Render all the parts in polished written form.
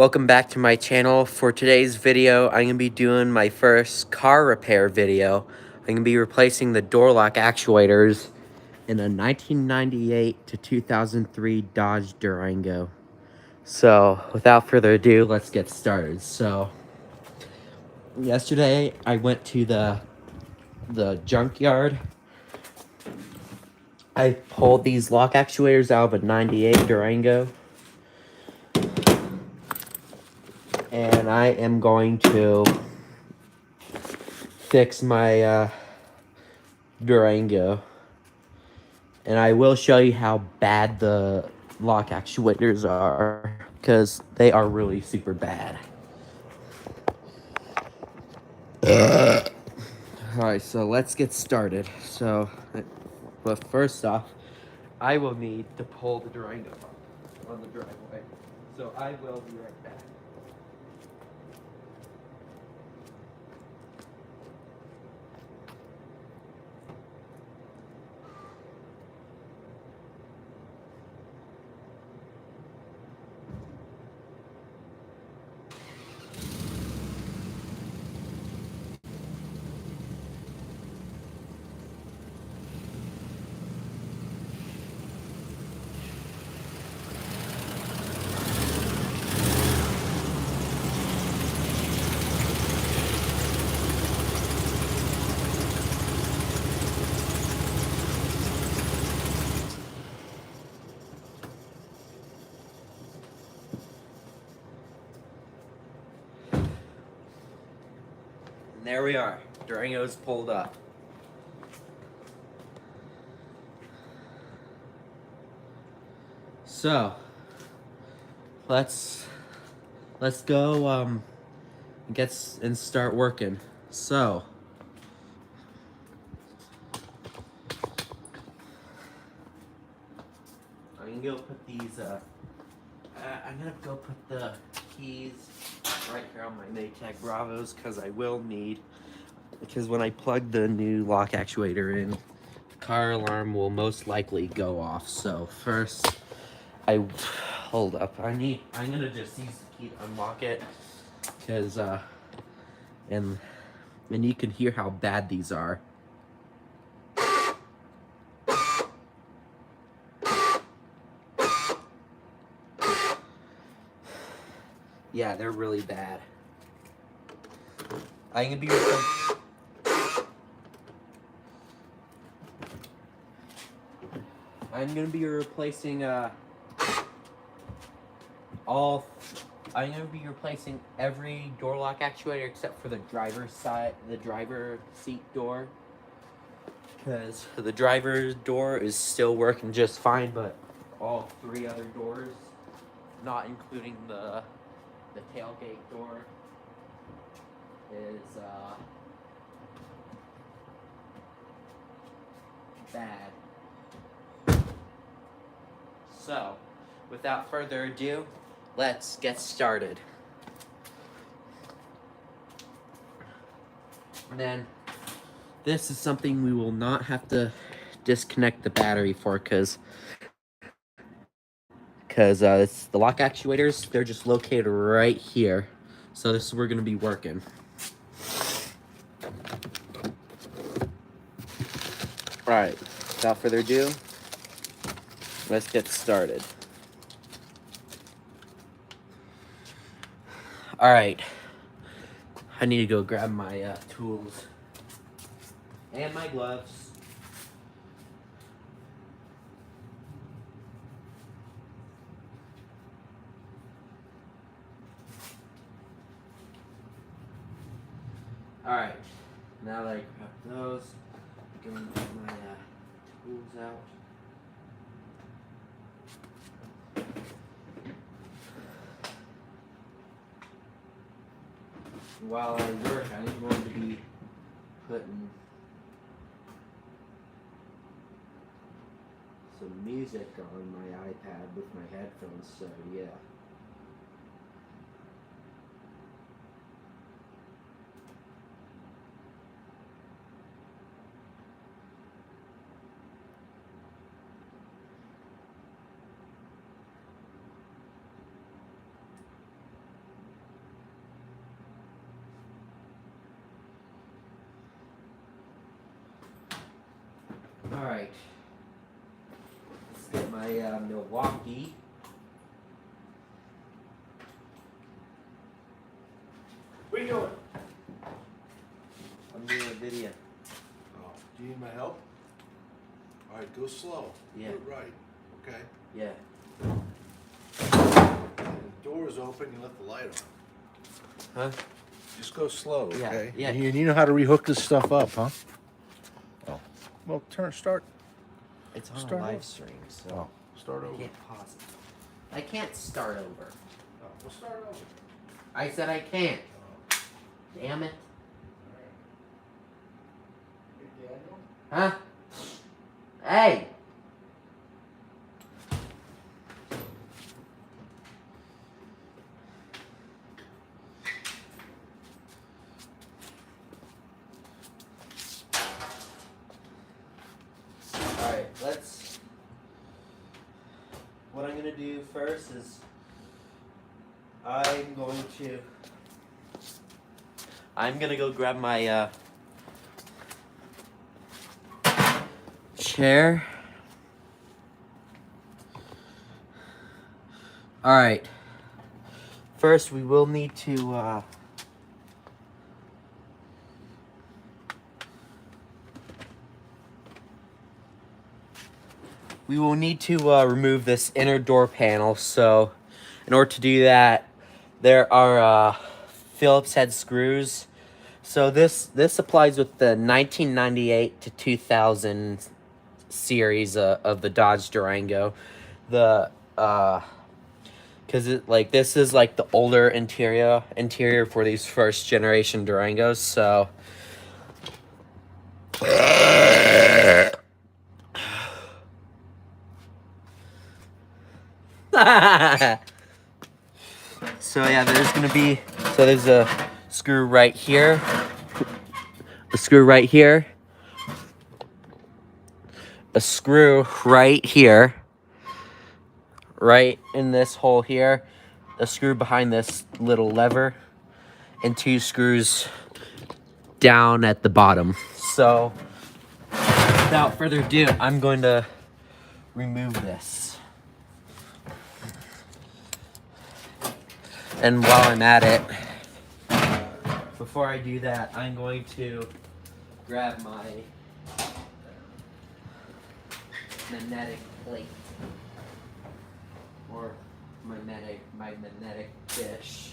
Welcome back to my channel. For today's video, I'm going to be doing my first car repair video. I'm going to be replacing the door lock actuators in a 1998 to 2003 Dodge Durango. So, without further ado, let's get started. So, yesterday I went to the junkyard. I pulled these lock actuators out of a 98 Durango. And I am going to fix my Durango. And I will show you how bad the lock actuators are, because they are really super bad. Alright, so let's get started. But first off, I will need to pull the Durango on the driveway. So I will be right back. And there we are. Durango's pulled up. So let's go and start working. So I'm gonna go put these I'm gonna go put the keys right here on my Maytag Bravos, because when I plug the new lock actuator in, the car alarm will most likely go off. So first, hold up. I'm gonna just use the key to unlock it, because and you can hear how bad these are. Yeah, they're really bad. I'm gonna be replacing every door lock actuator except for the driver's seat door, because the driver's door is still working just fine, but all three other doors, not including the tailgate door, is bad. So, without further ado, let's get started. And then, this is something we will not have to disconnect the battery for, because it's the lock actuators, they're just located right here. So this is where we're going to be working. Alright, without further ado, let's get started. Alright, I need to go grab my tools and my gloves. Alright, now that I grabbed those, I'm going to get my tools out. While I work, I'm going to be putting some music on my iPad with my headphones, so yeah. Alright. Let's get my Milwaukee. What are you doing? I'm doing a video. Oh, do you need my help? All right, go slow. Yeah. Do it right, okay? Yeah. The door is open, you left the light on. Huh? Just go slow, Yeah, okay? yeah. You know how to rehook this stuff up, huh? Oh. Well, start. It's on Start a live over. stream, so Oh, start I over. can't pause it. I can't start over. Oh, we'll start over. I said I can't. Oh. Damn it. Hey, Daniel? Huh? Hey! Alright, what I'm gonna do first is I'm gonna go grab my chair. Alright. First we will need to remove this inner door panel. So in order to do that, there are Phillips head screws. So this applies with the 1998 to 2000 series of the Dodge Durango. The because this is like the older interior for these first generation Durangos. So so yeah, there's a screw right here, a screw right here, a screw right here, right in this hole here, a screw behind this little lever, and 2 screws down at the bottom. So without further ado, I'm going to remove this. And while I'm at it, before I do that, I'm going to grab my magnetic plate, or my magnetic dish.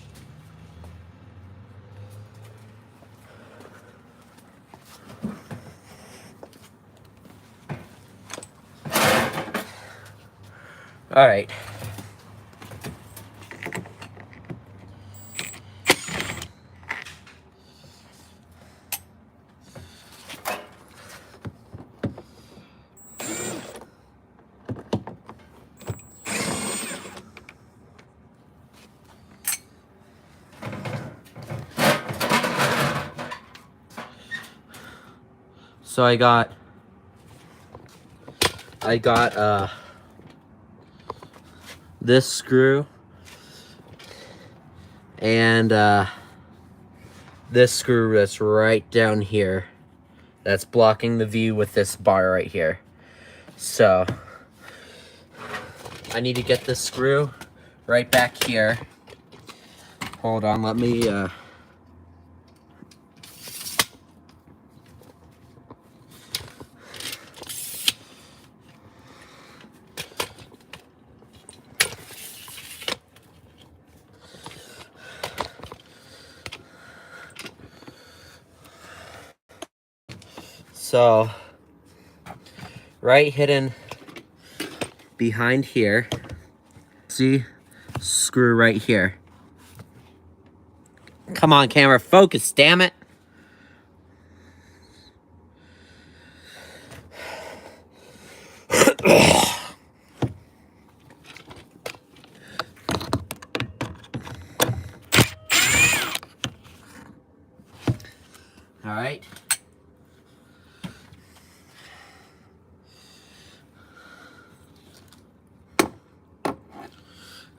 All right. So I got this screw and this screw that's right down here that's blocking the view with this bar right here. So I need to get this screw right back here. Hold on, let me so right hidden behind here, see, screw right here. Come on, camera, focus, damn it. All right.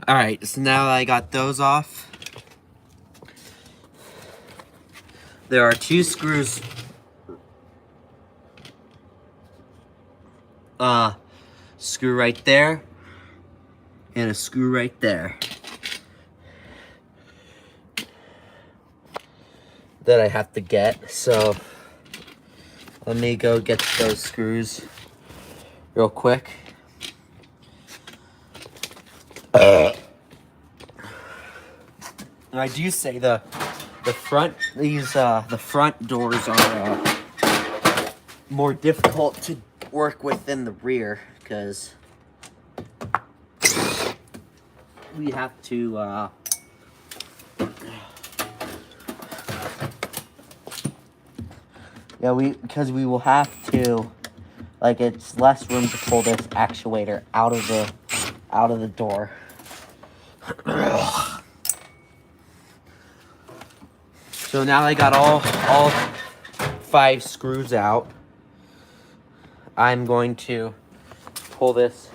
All right, so now that I got those off, there are 2 screws screw right there and a screw right there that I have to get. So let me go get those screws real quick. And I do say the front doors are more difficult to work with than the rear, because we have to because we will have to, like, it's less room to pull this actuator out of the door. So now I got all 5 screws out. I'm going to pull this.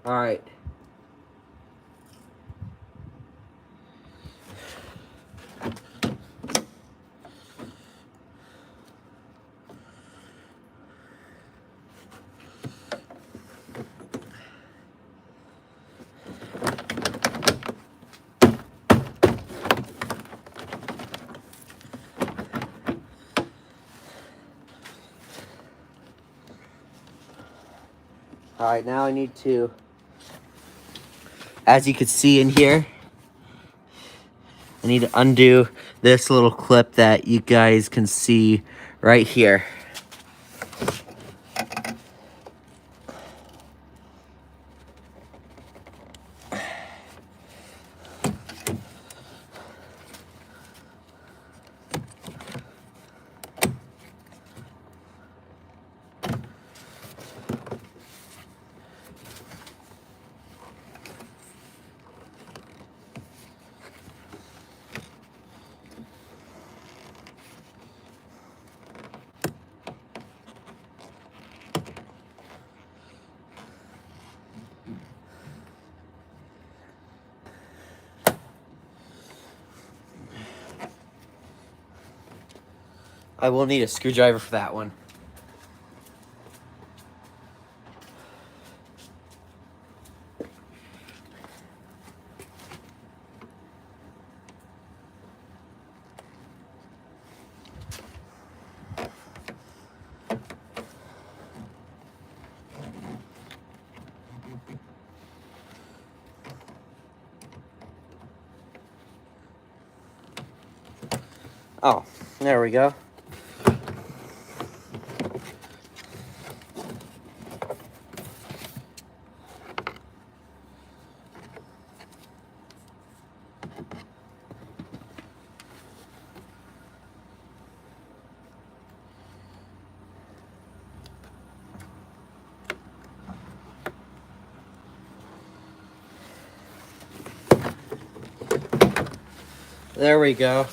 All right. All right, now I need to, as you can see in here, I need to undo this little clip that you guys can see right here. I will need a screwdriver for that one. Oh, there we go. There we go.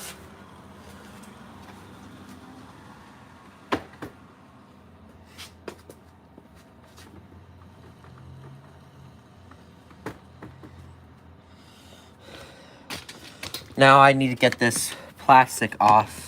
Now I need to get this plastic off.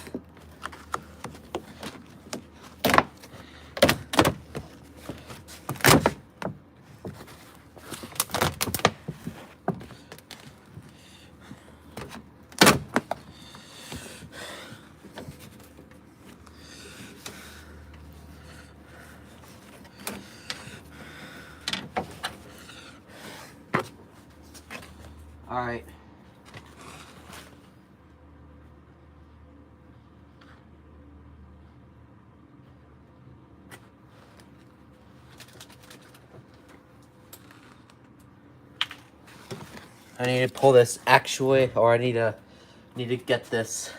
All right. I need to pull this actually, or I need to get this.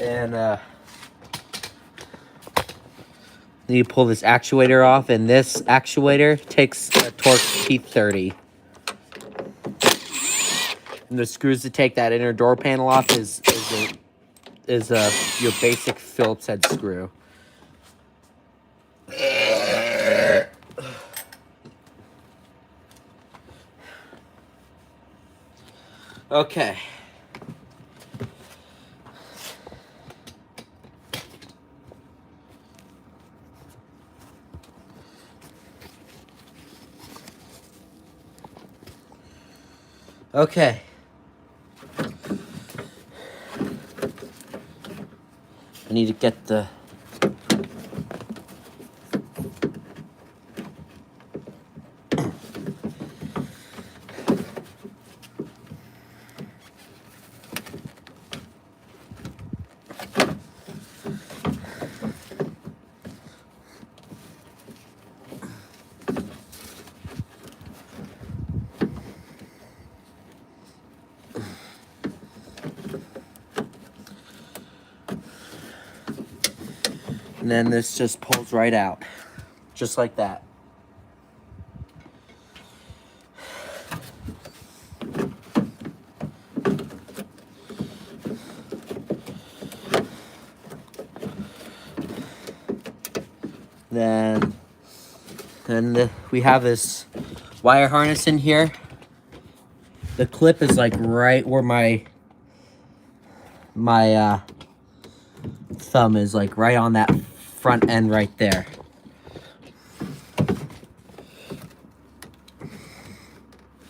And then you pull this actuator off, and this actuator takes a Torx T30. And the screws to take that inner door panel off is your basic Phillips head screw. Okay. Okay. I need to get the... And then this just pulls right out. Just like that. Then we have this wire harness in here. The clip is like right where my thumb is, like right on that front end right there.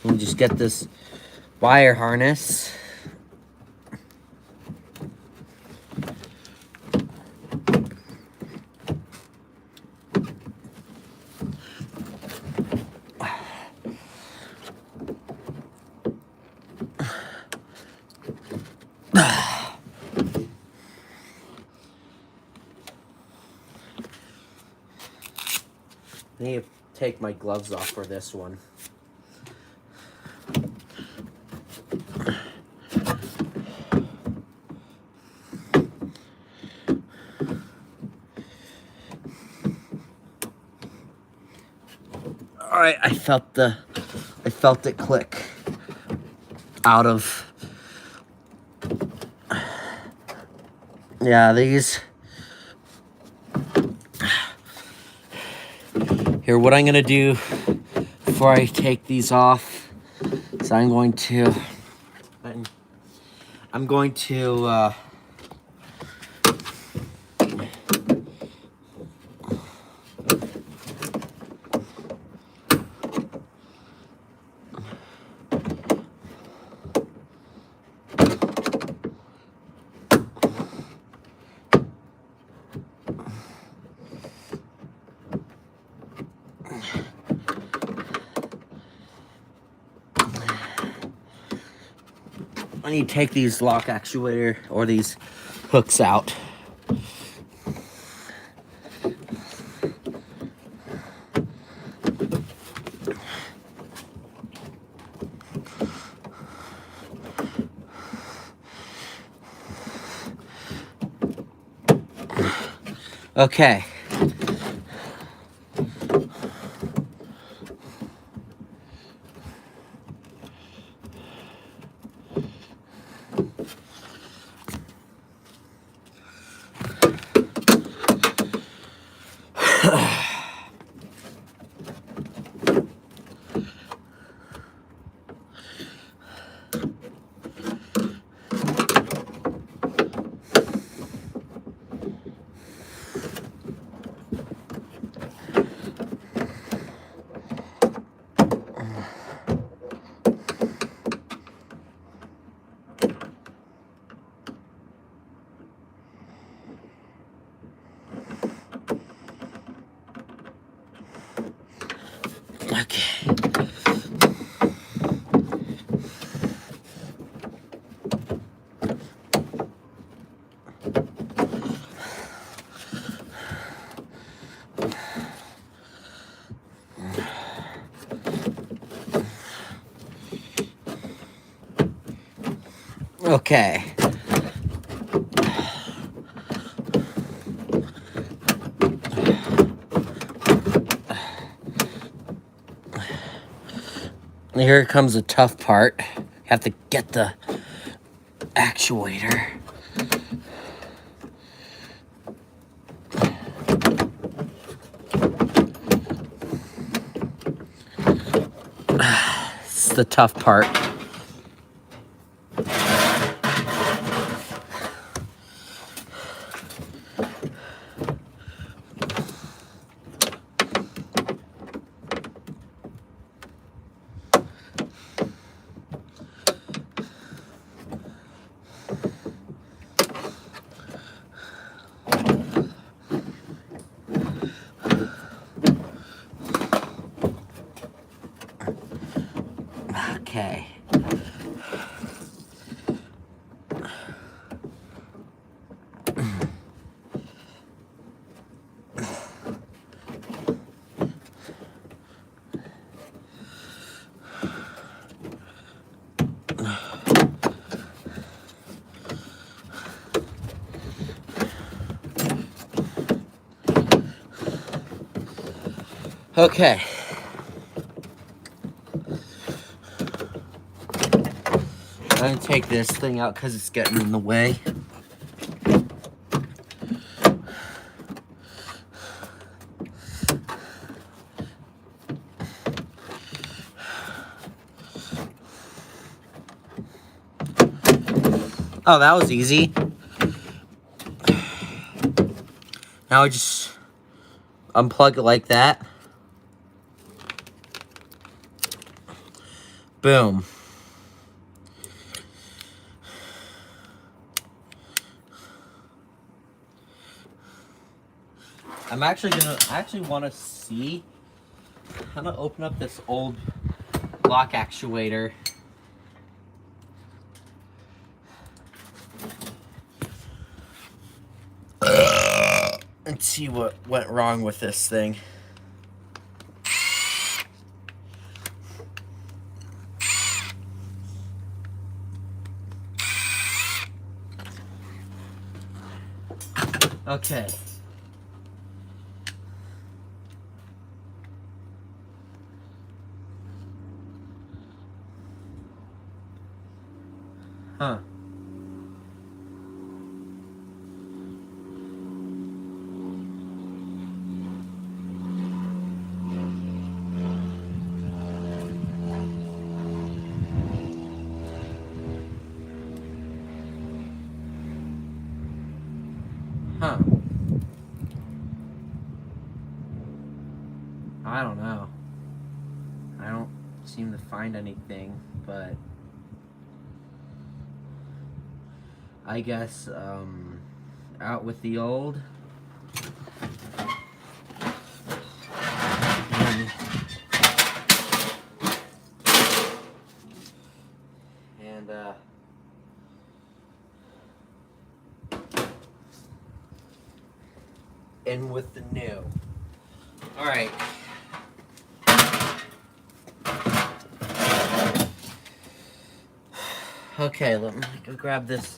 We just get this wire harness. I need to take my gloves off for this one. All right, I felt it click out of. Yeah, these. Here, what I'm gonna do before I take these off is I'm going to take these lock actuator or these hooks out. Okay. Okay. Here comes the tough part. You have to get the actuator. It's the tough part. Okay. Okay. I'm gonna take this thing out because it's getting in the way. Oh, that was easy. Now I just unplug it like that. Boom. I actually want to see. I'm gonna open up this old lock actuator. And see what went wrong with this thing. Okay. Huh. Huh. I don't know. I don't seem to find anything, but I guess out with the old. And in with the new. All right. Okay, let me go grab this.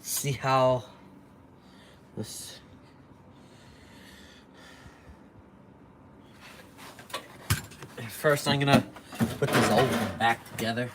See how this. First, I'm gonna put this old one back together.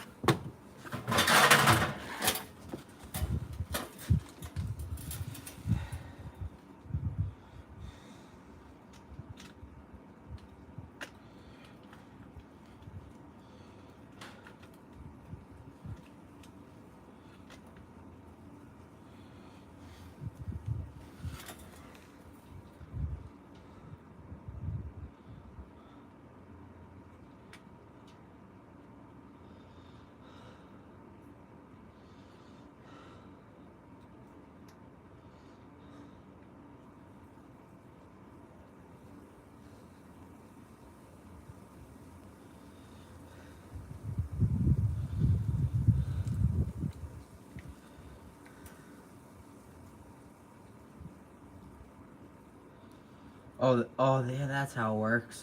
Oh, yeah, that's how it works.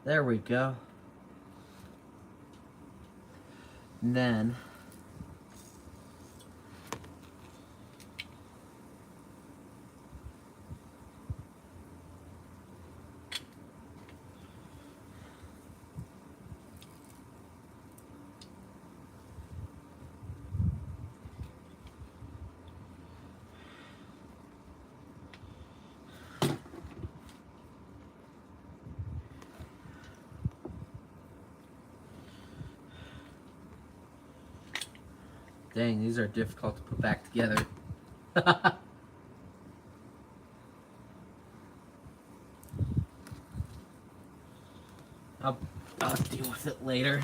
There we go. And then Dang, these are difficult to put back together. I'll deal with it later.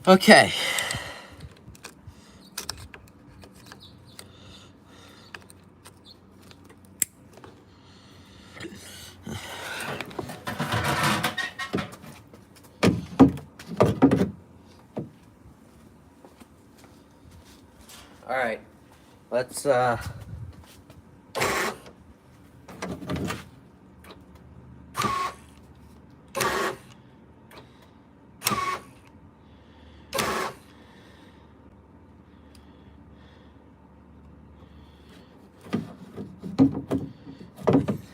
Okay. All right. Let's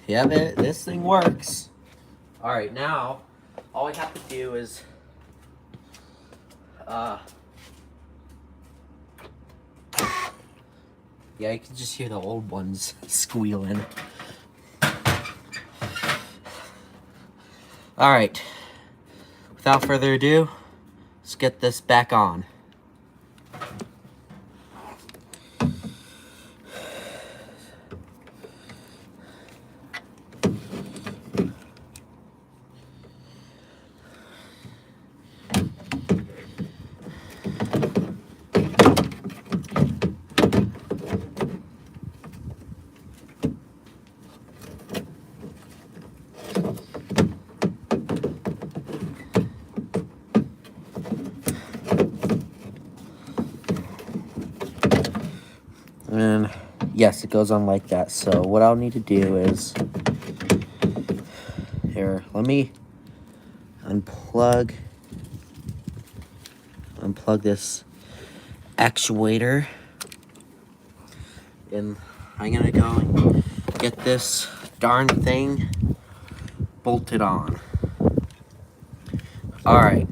yeah, this thing works. All right, now all we have to do is yeah, you can just hear the old ones squealing. All right, without further ado, let's get this back on. And yes, it goes on like that. So what I'll need to do is, here, let me unplug this actuator. And I'm gonna go and get this darn thing bolted on. All right.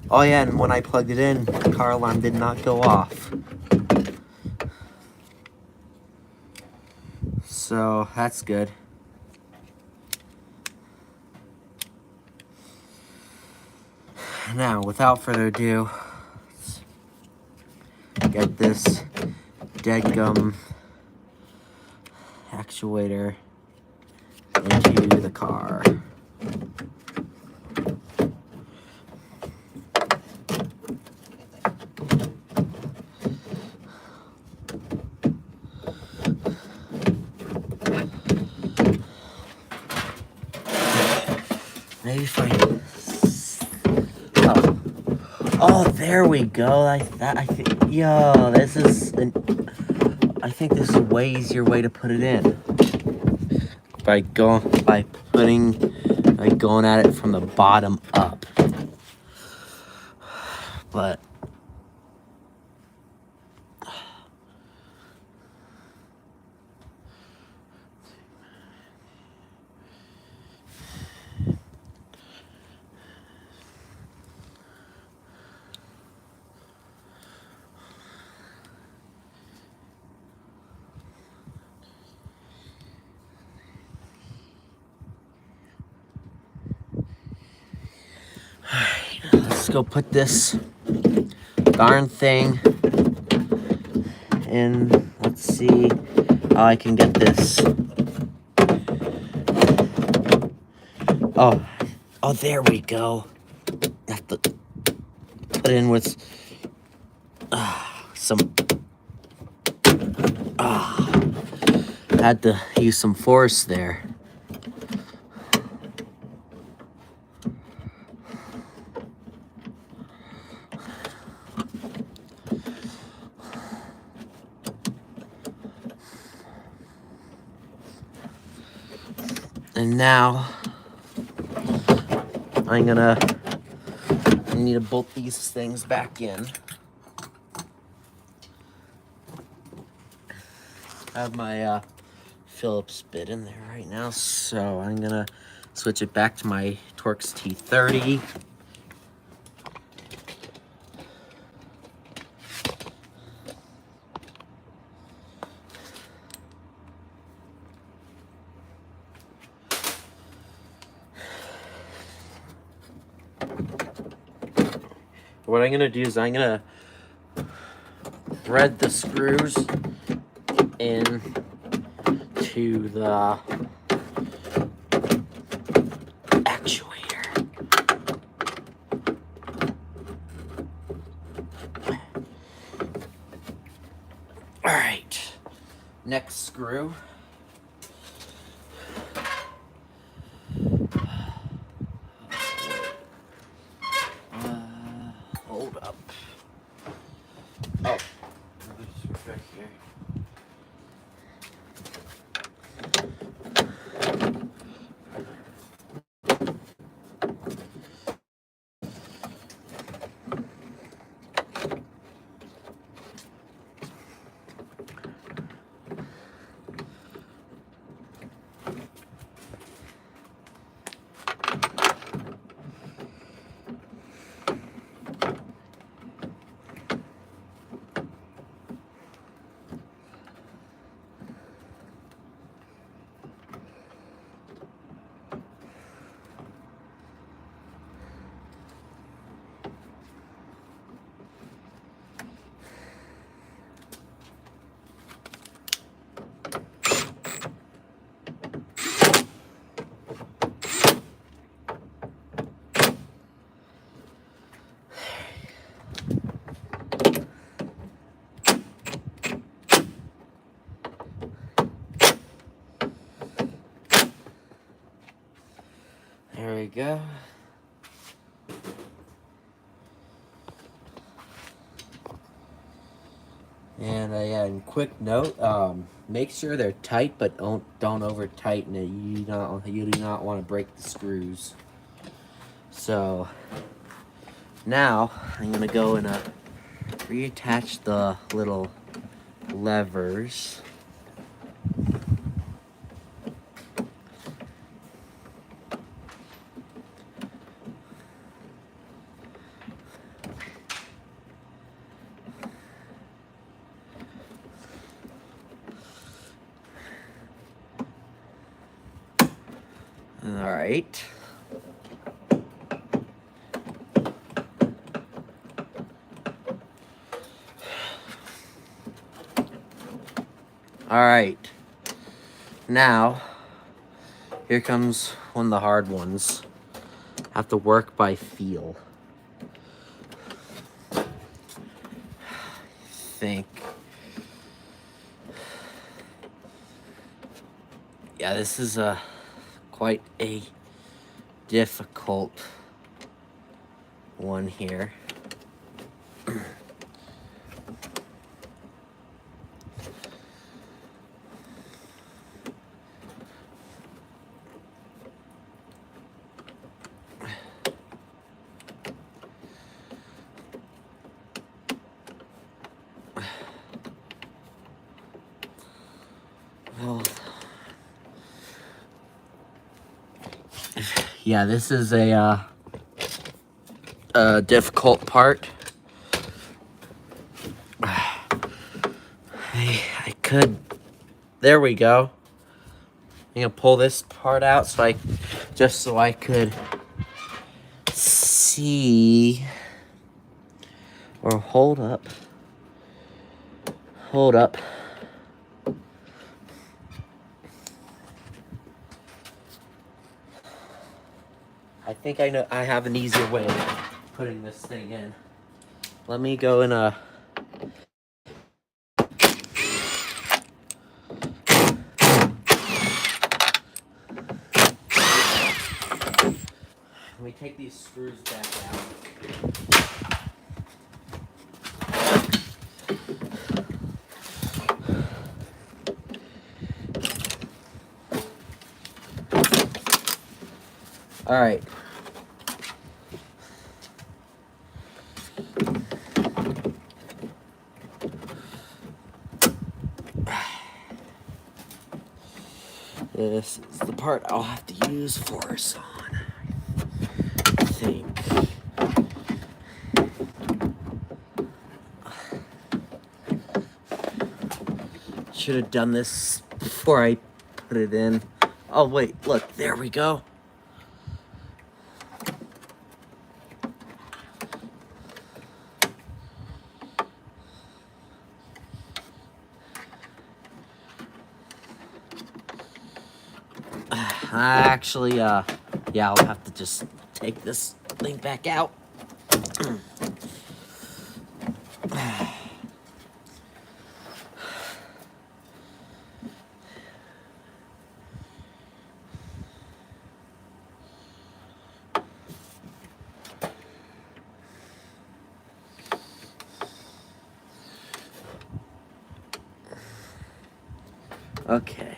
Oh yeah, and when I plugged it in, the car alarm did not go off. So that's good. Now, without further ado, let's get this deadgum actuator into the car. Maybe if I... Oh, there we go. I think, yo, this is I think this is a way easier way to put it in. By going at it from the bottom up. But let's go put this darn thing in. Let's see how I can get this. Oh, there we go. I have to put in with some. Had to use some force there. And now I need to bolt these things back in. I have my Phillips bit in there right now, so I'm gonna Switch it back to my Torx T30. What I'm gonna do is I'm gonna thread the screws in to the actuator. All right, next screw. Hold up. Oh, it's right here. There we go. And a quick note: make sure they're tight, but don't over tighten it. You do not want to break the screws. So now I'm gonna go and reattach the little levers. All right. All right. Now, here comes one of the hard ones. Have to work by feel. Think. Yeah, this is quite a difficult one here. Well, yeah, this is a difficult part. I could. There we go. I'm gonna pull this part out so I could see. Or hold up. Hold up. I think I know. I have an easier way of putting this thing in. Let me go in a. Let me take these screws back out. All right. This. this is the part I'll have to use force on, I think. Should have done this before I put it in. Oh wait, look, there we go. Actually, yeah, I'll have to just take this thing back out. Okay.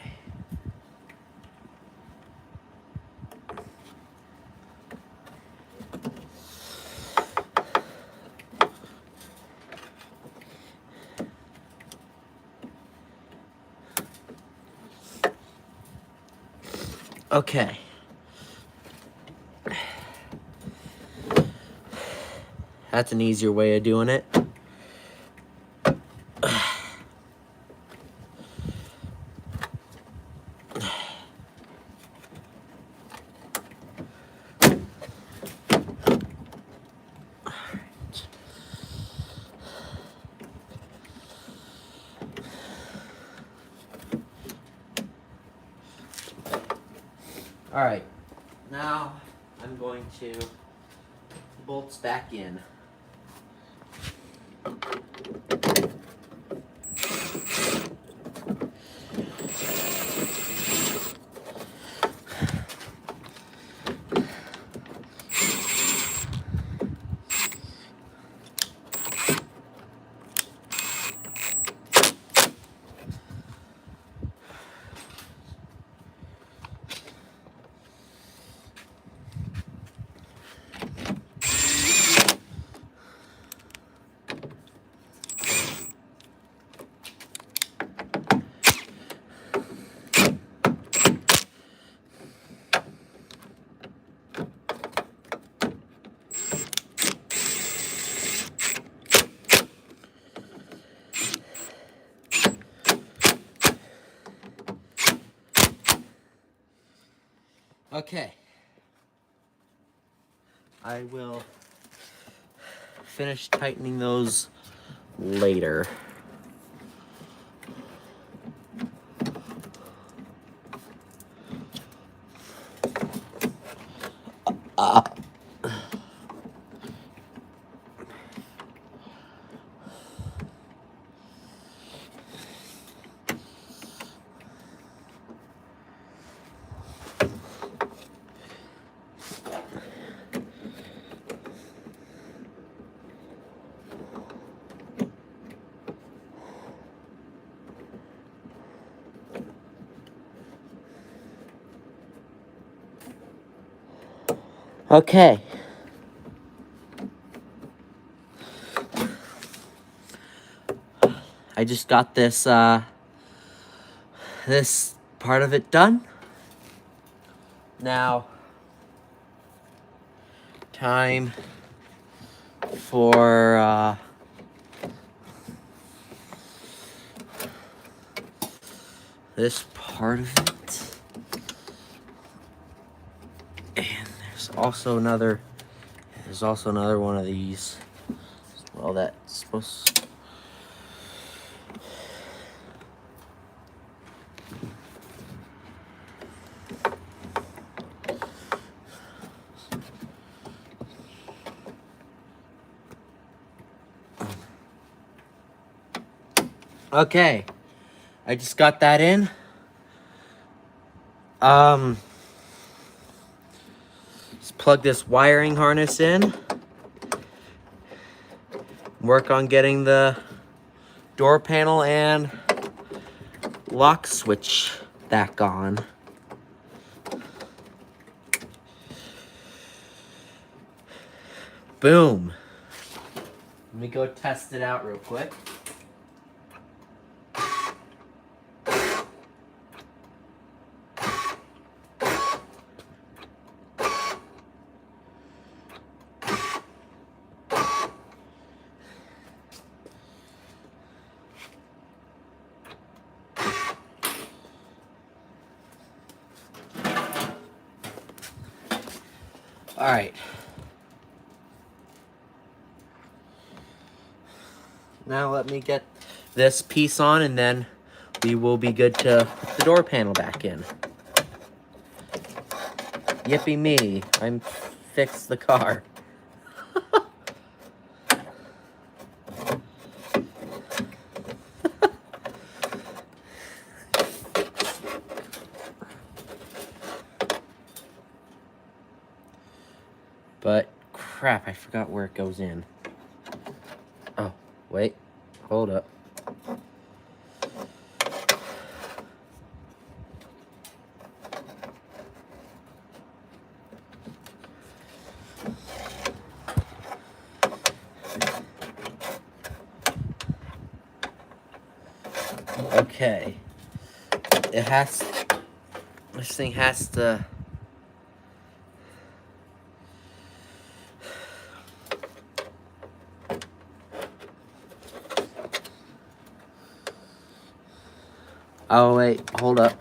Okay. That's an easier way of doing it. All right, now I'm going to put the bolts back in. Okay. I will finish tightening those later. Okay. I just got this this part of it done. Now, time for this part of it. And there's also another one of these. Well, that's supposed to... Okay, I just got that in. Just plug this wiring harness in. Work on getting the door panel and lock switch back on. Boom. Let me go test it out real quick. Alright. Now let me get this piece on, and then we will be good to put the door panel back in. Yippee me, I'm fixed the car. But crap, I forgot where it goes in. Oh, wait, hold up. Okay. This thing has to... Oh, wait, hold up.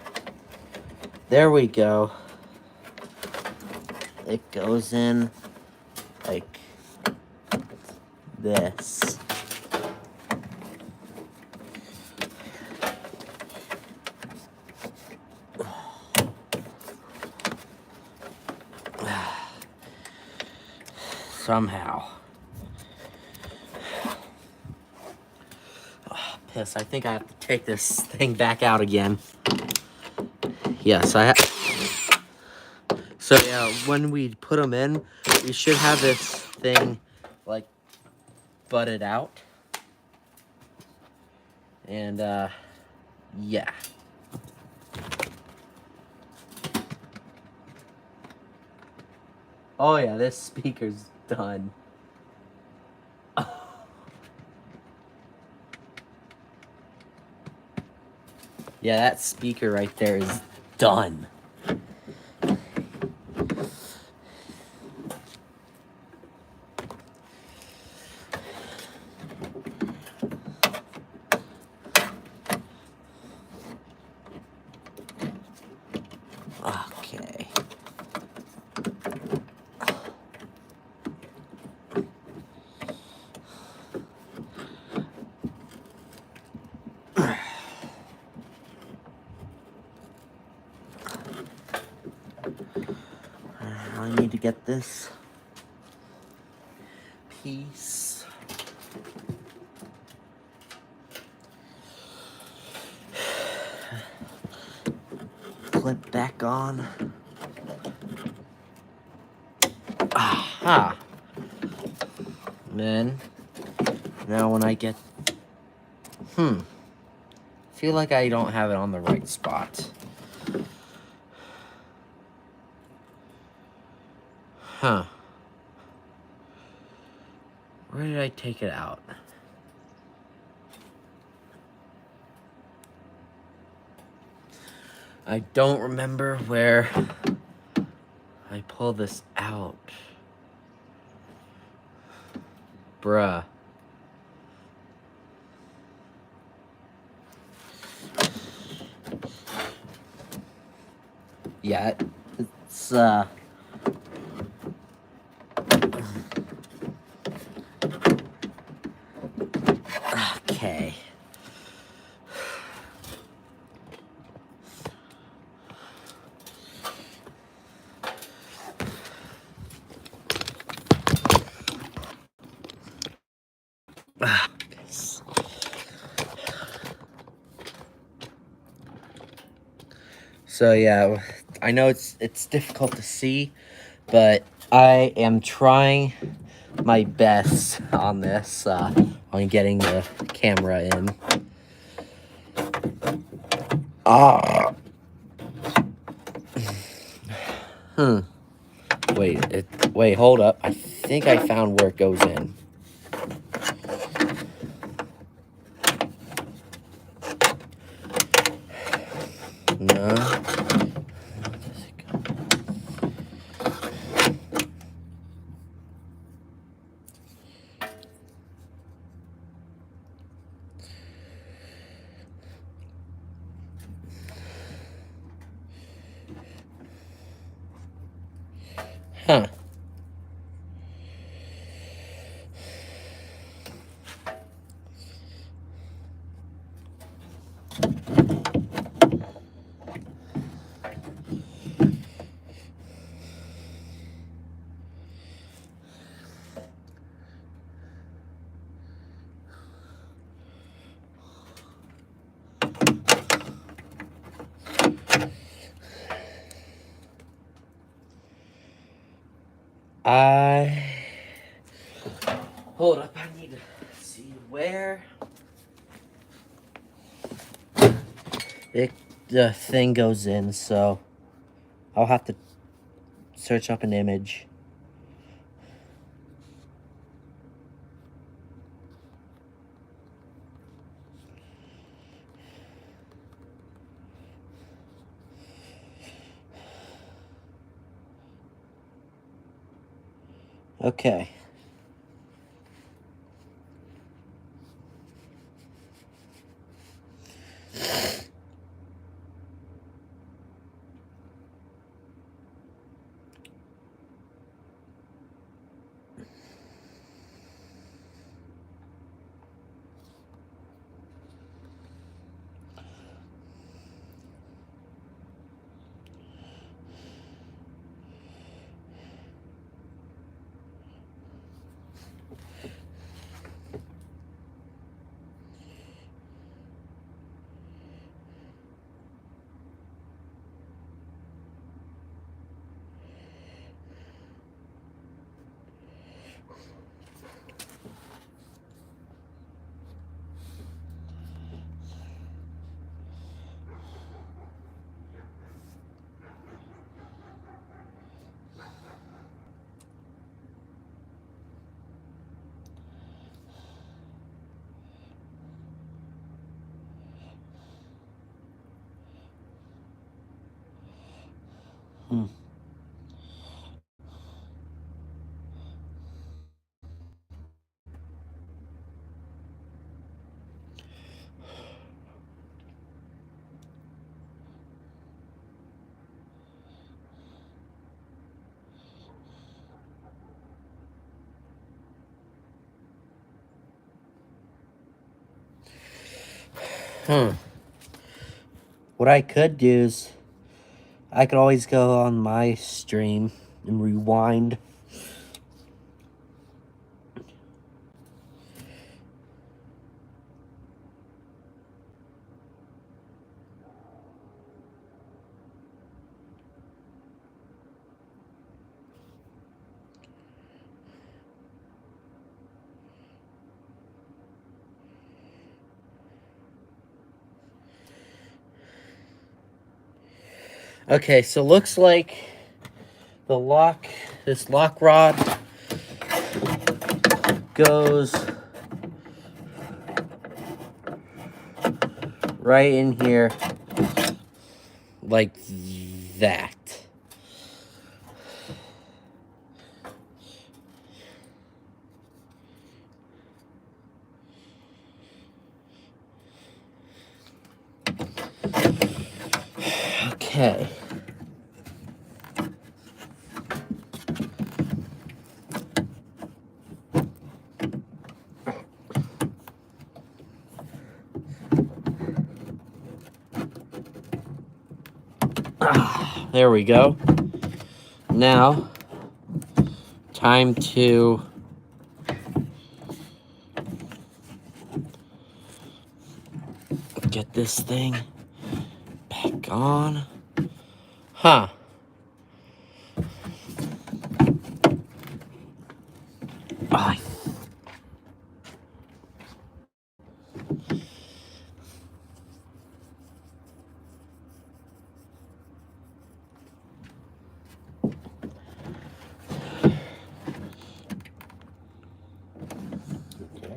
There we go. It goes in like this. Somehow. Oh, piss, I think I have to take this thing back out again. Yes, I have. So yeah, when we put them in, we should have this thing like butted out. And yeah. Oh yeah, this speaker's done. Yeah, that speaker right there is done. Okay. I need to get this piece. Clip back on. Aha. And then, now when I get, feel like I don't have it on the right spot. Huh. Where did I take it out? I don't remember where I pulled this out. Bruh. Yeah, it's, okay. So yeah, I know it's difficult to see, but I am trying my best on this, on getting the camera in. Wait, hold up. I think I found where it goes in. No. Huh. I... Hold up, I need to see where the thing goes in, so I'll have to search up an image. Okay. Hmm. What I could do is I could always go on my stream and rewind. Okay, so looks like this lock rod goes right in here like that. Okay. There we go. Now, time to get this thing back on. Huh. Ah. Okay.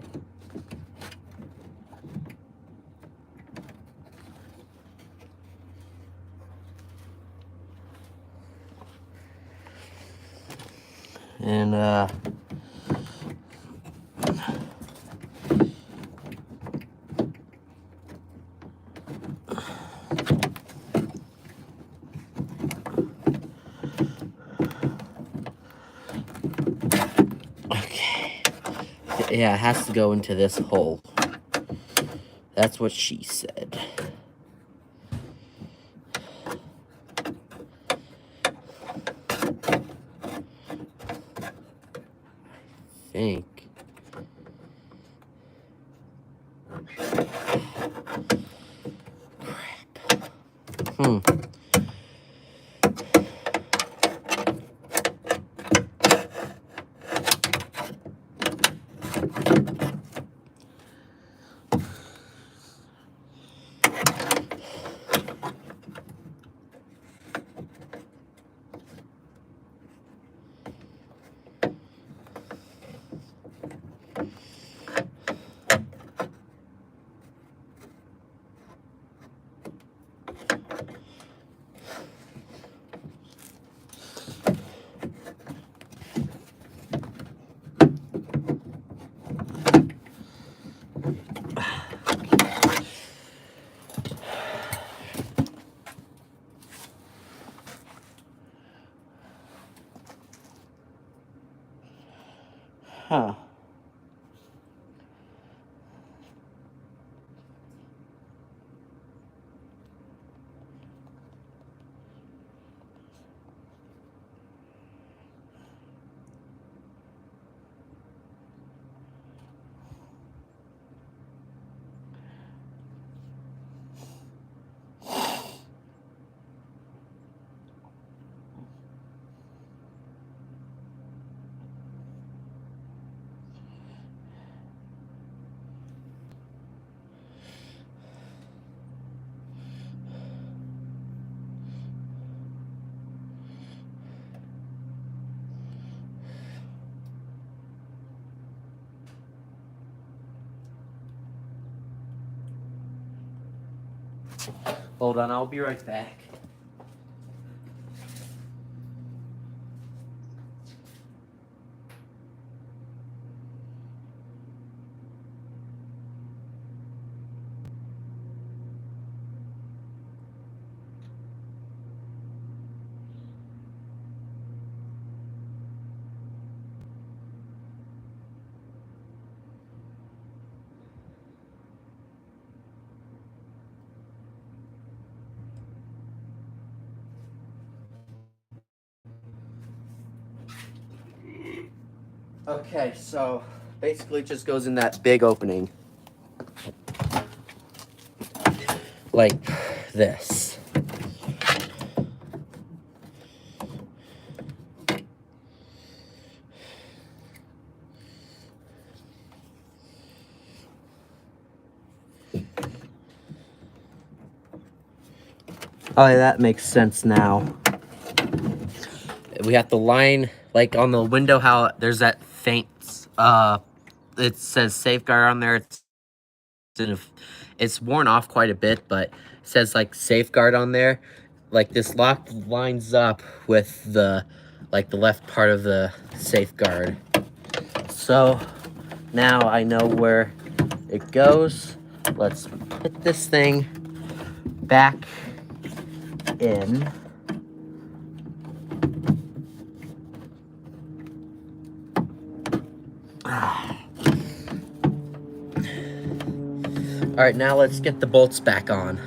And, okay. Yeah, it has to go into this hole. That's what she said. I think. Hmm. Huh. Hold on, I'll be right back. Okay, so basically it just goes in that big opening. Like this. Oh, yeah, that makes sense now. We have to line, like on the window, how there's that faint, it says safeguard on there. It's worn off quite a bit, but it says like safeguard on there. Like this lock lines up with the, like the left part of the safeguard. So now I know where it goes. Let's put this thing back in. All right, now let's get the bolts back on.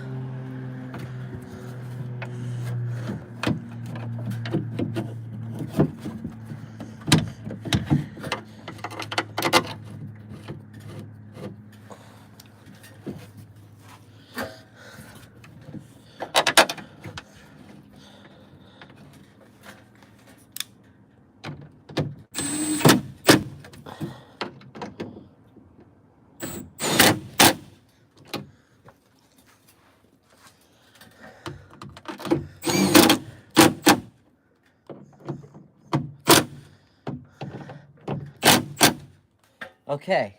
Okay.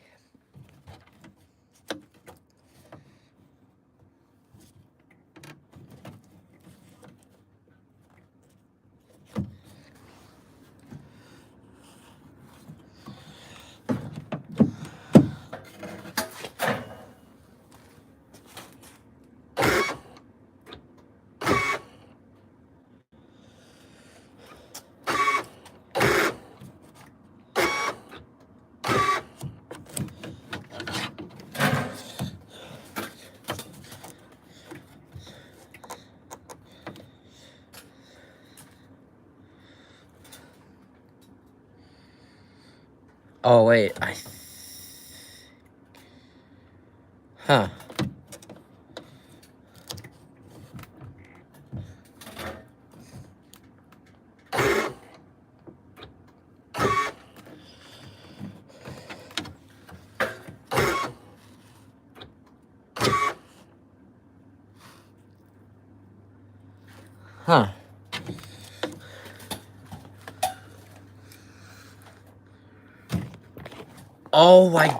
Oh, wait, huh. Huh. Oh, I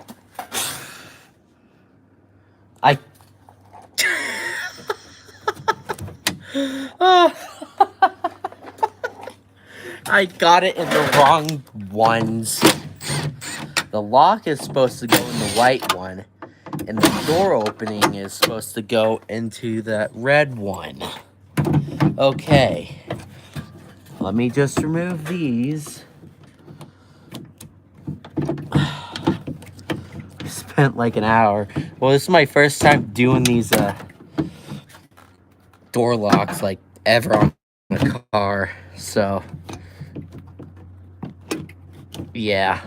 I got it in the wrong ones. The lock is supposed to go in the white one, and the door opening is supposed to go into that red one. Okay. Let me just remove these. spent like an hour. Well, this is my first time doing these door locks like ever on a car, so yeah.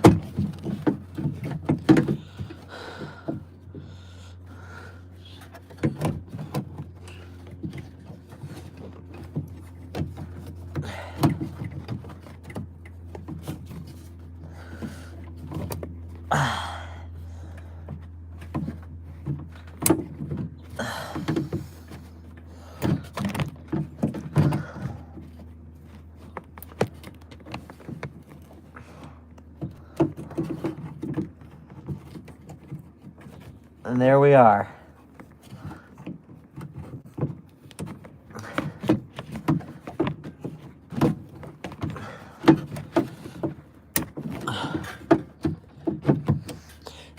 And there we are.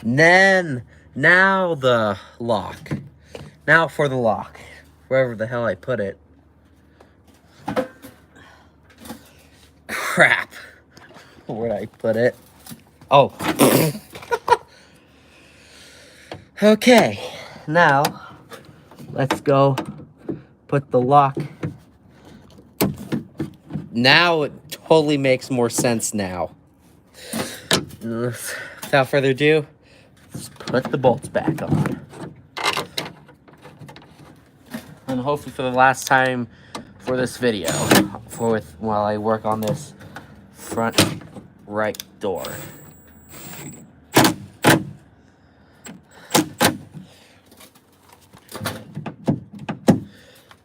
And then, now the lock. Now for the lock. Wherever the hell I put it. Crap. Where'd I put it? Oh. Okay. Now, let's go put the lock. Now it totally makes more sense now. Without further ado, let's put the bolts back on. And hopefully for the last time for this video, while I work on this front right door.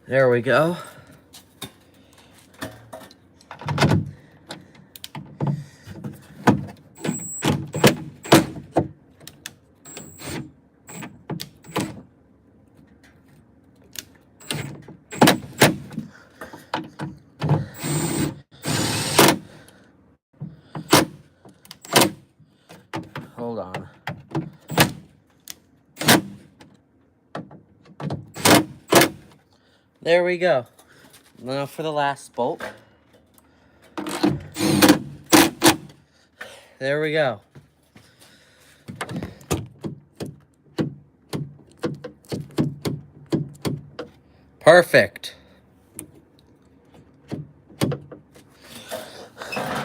There we go. Hold on. There we go. Now for the last bolt. There we go. Perfect.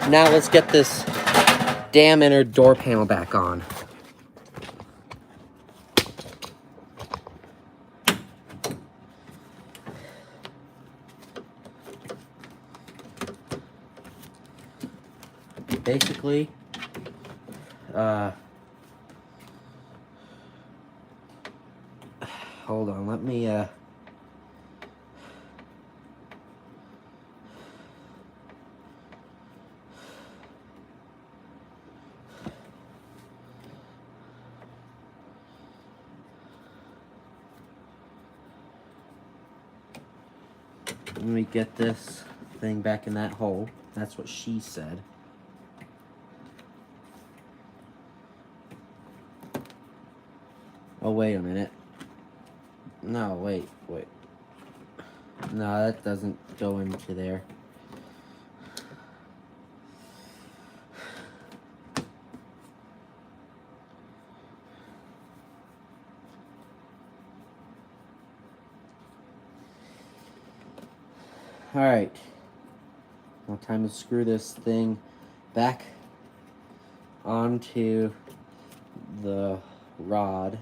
Now let's get this damn inner door panel back on. Basically, hold on, let me, get this thing back in that hole. That's what she said. Oh, wait a minute. No, wait. No, that doesn't go into there. Alright. Now time to screw this thing back onto the rod.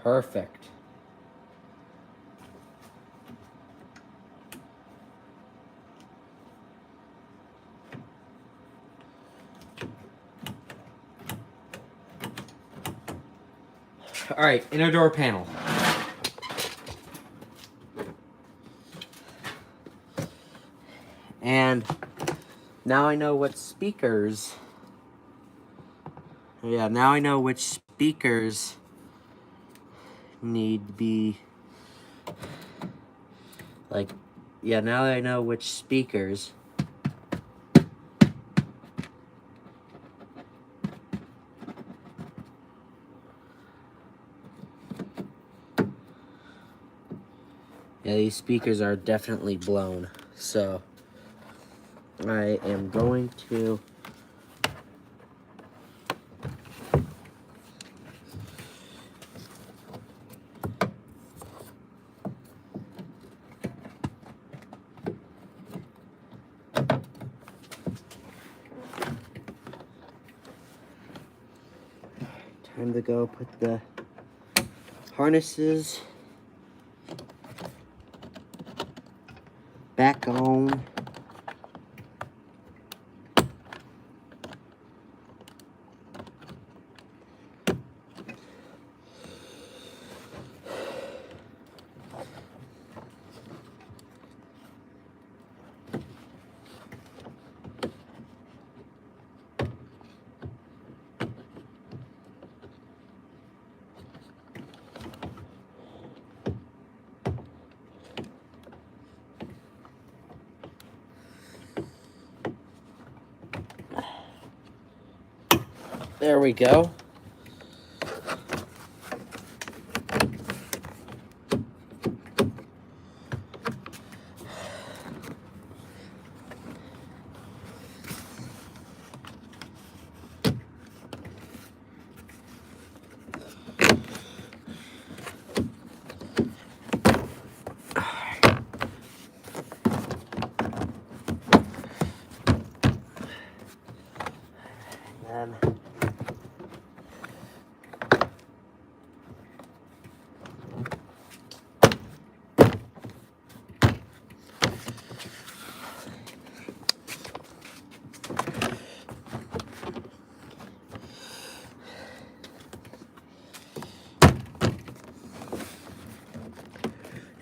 Perfect. All right, inner door panel. And now I know what speakers. Yeah, now I know which speakers need to be like yeah, now that I know which speakers. Yeah, these speakers are definitely blown. So I am going to time to go put the harnesses back on. There we go.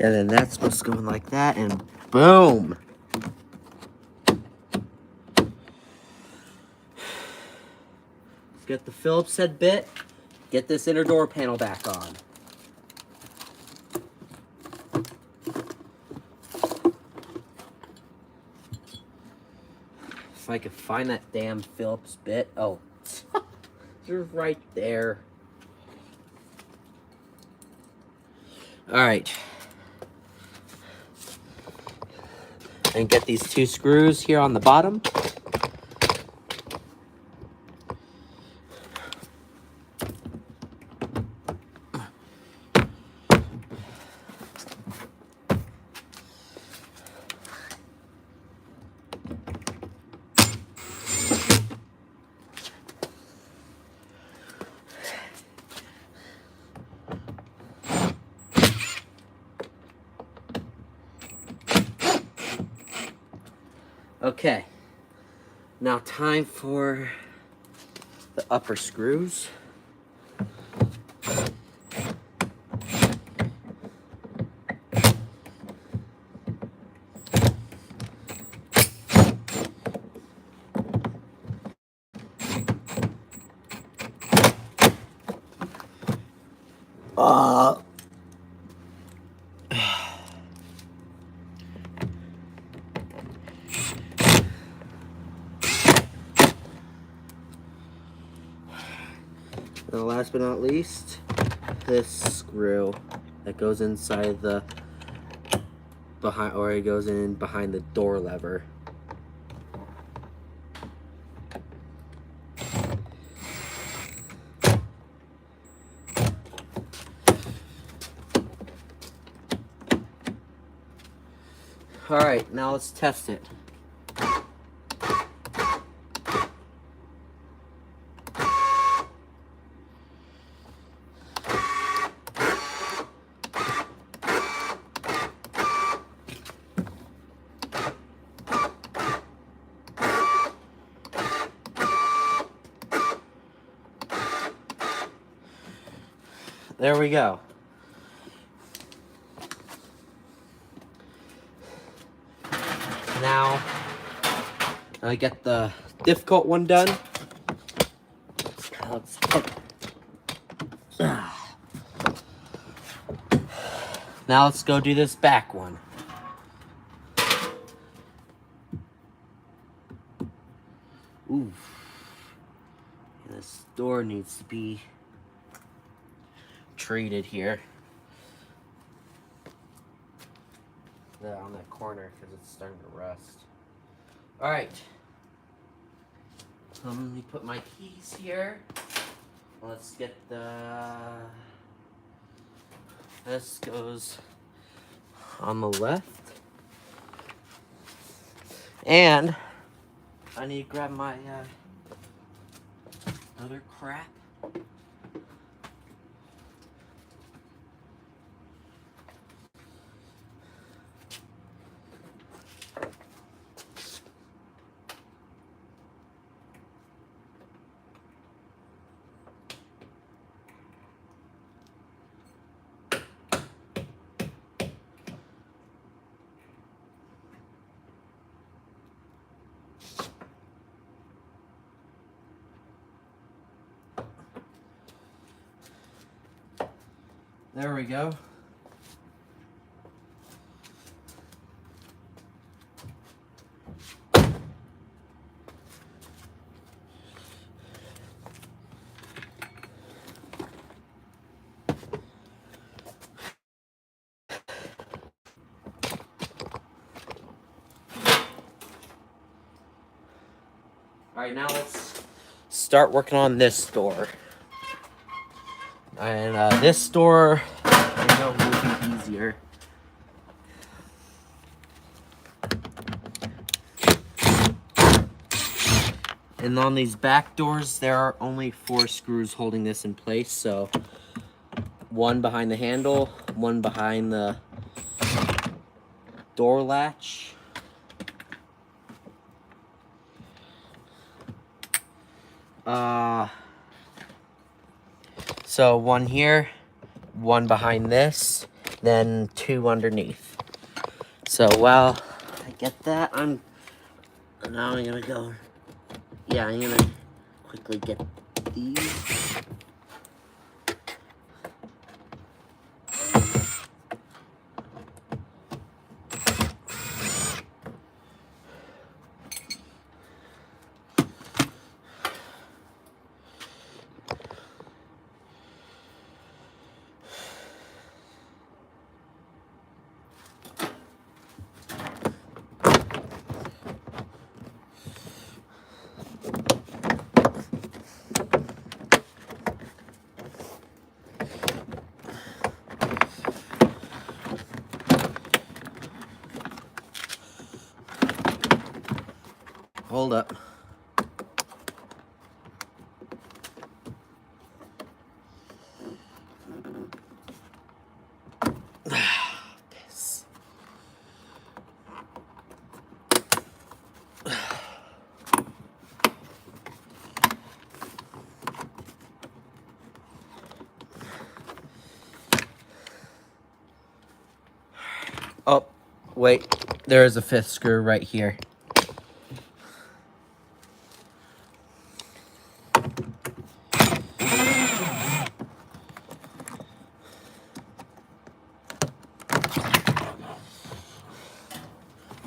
And then that's supposed to go in like that, and boom! Let's get the Phillips head bit, get this inner door panel back on. If I could find that damn Phillips bit. Oh, you're right there. Alright. And get these two screws here on the bottom. Okay, now time for the upper screws. And last but not least, this screw that goes inside the behind, or it goes in behind the door lever. All right, now let's test it. There we go. Now, I get the difficult one done. Let's put, now let's go do this back one. door needs to be treated here. On that corner because it's starting to rust. Alright. Let me put my keys here. Let's get this goes on the left. And I need to grab my other crap. There we go. Alright, now let's start working on this door. And this door, I know, will be easier. And on these back doors, there are only 4 screws holding this in place. So, one behind the handle, one behind the door latch. So one here, one behind this, then 2 underneath. So while I get that, now I'm gonna go. Yeah, I'm gonna quickly get these. Hold up. Piss. Oh, wait. There is a 5th screw right here.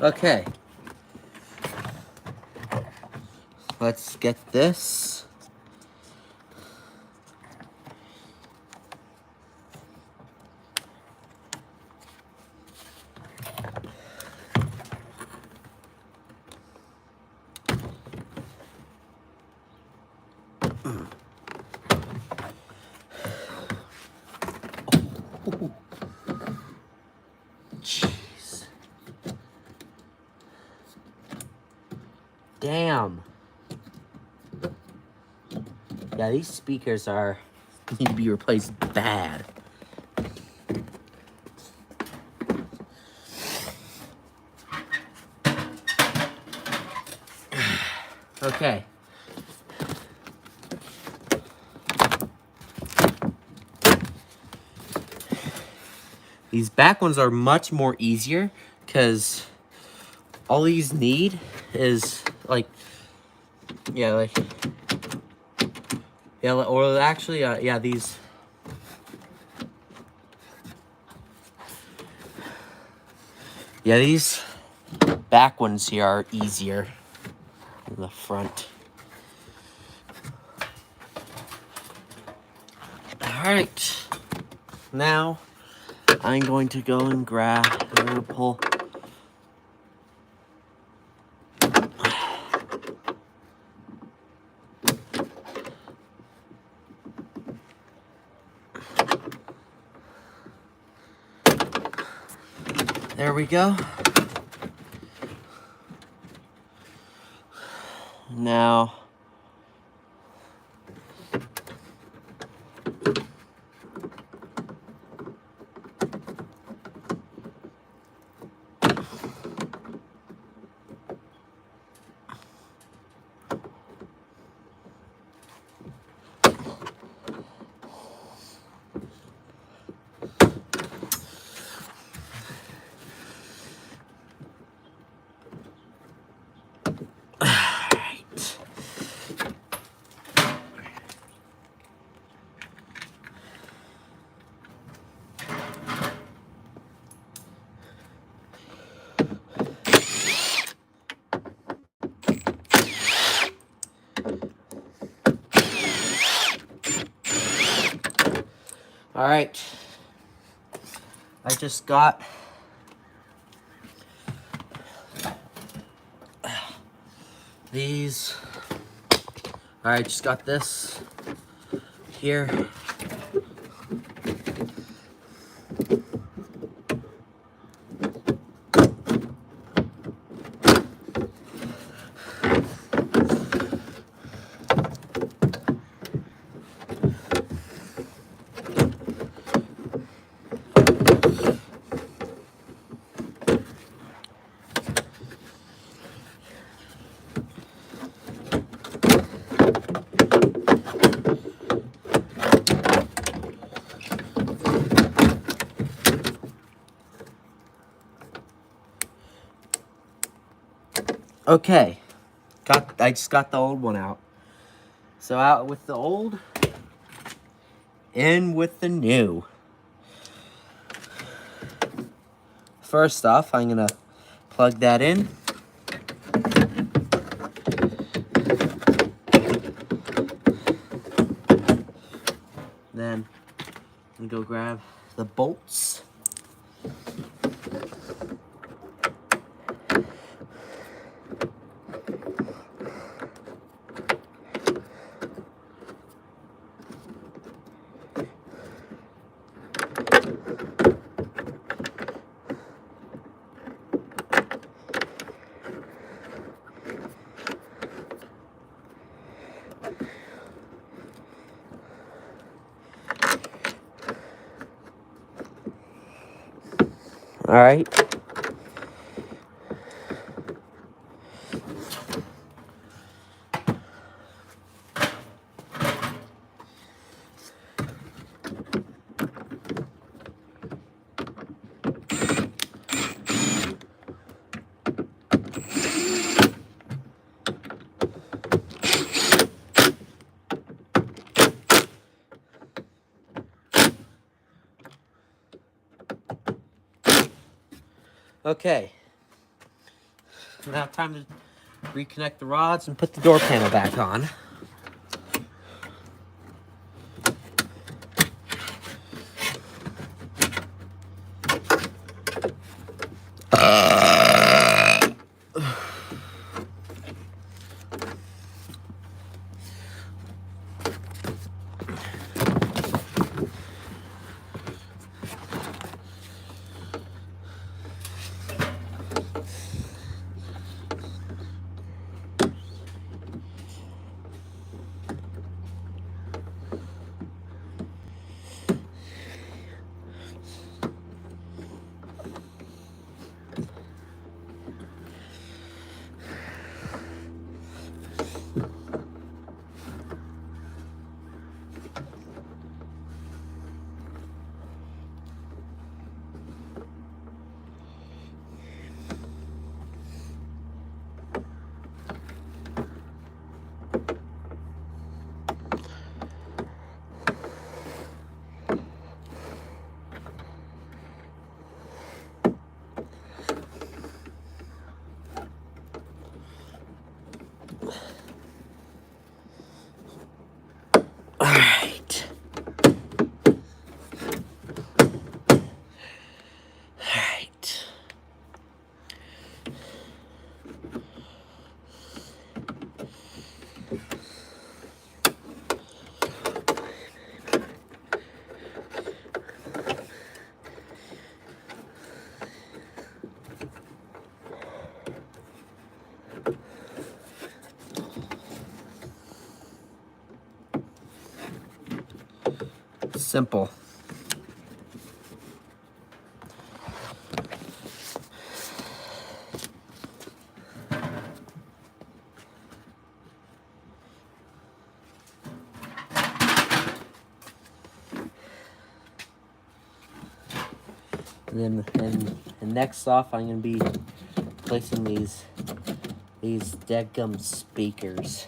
Okay. Let's get this. Jeez. Damn. Yeah, these speakers need to be replaced bad. Okay. These back ones are much more easier because all these need is or actually, these. Yeah, these back ones here are easier than the front. Alright. Now, I'm going to go and grab, I'm going to pull. There we go. Now, alright. I just got these. Alright, just got this here. Okay, I just got the old one out. So out with the old, in with the new. First off, I'm gonna plug that in. Then I'm gonna go grab the bolts. All right. Okay. Now time to reconnect the rods and put the door panel back on. simple. And then next off, I'm gonna be placing these deadgum speakers.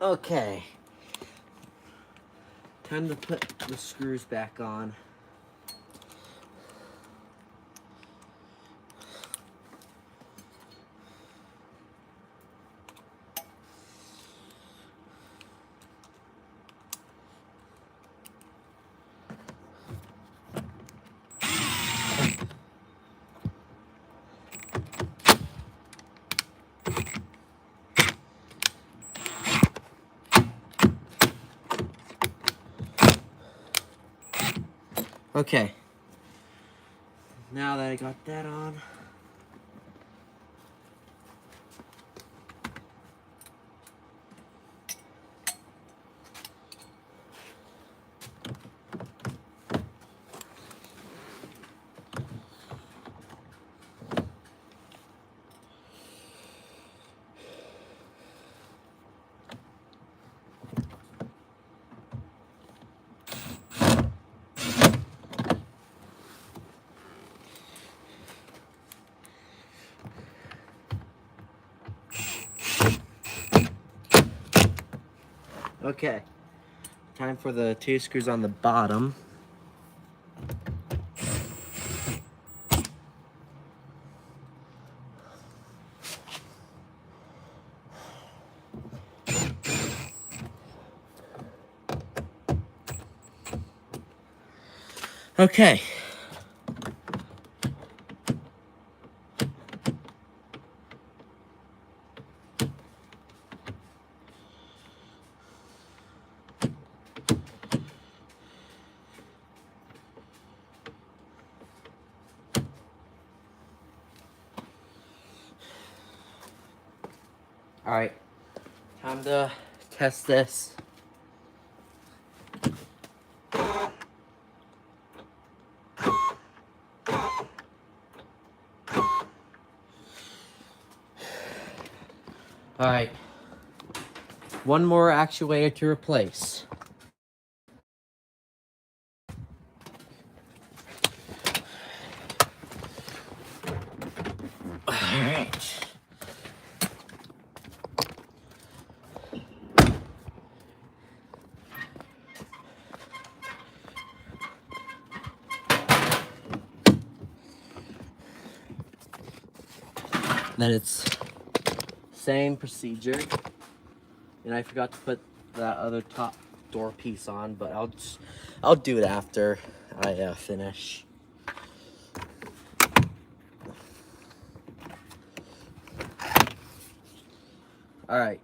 Okay, time to put the screws back on. Okay, now that I got that on, okay, time for the 2 screws on the bottom. Okay. All right, time to test this. All right, one more actuator to replace. All right. Then it's same procedure, and I forgot to put that other top door piece on, but I'll do it after I finish. All right.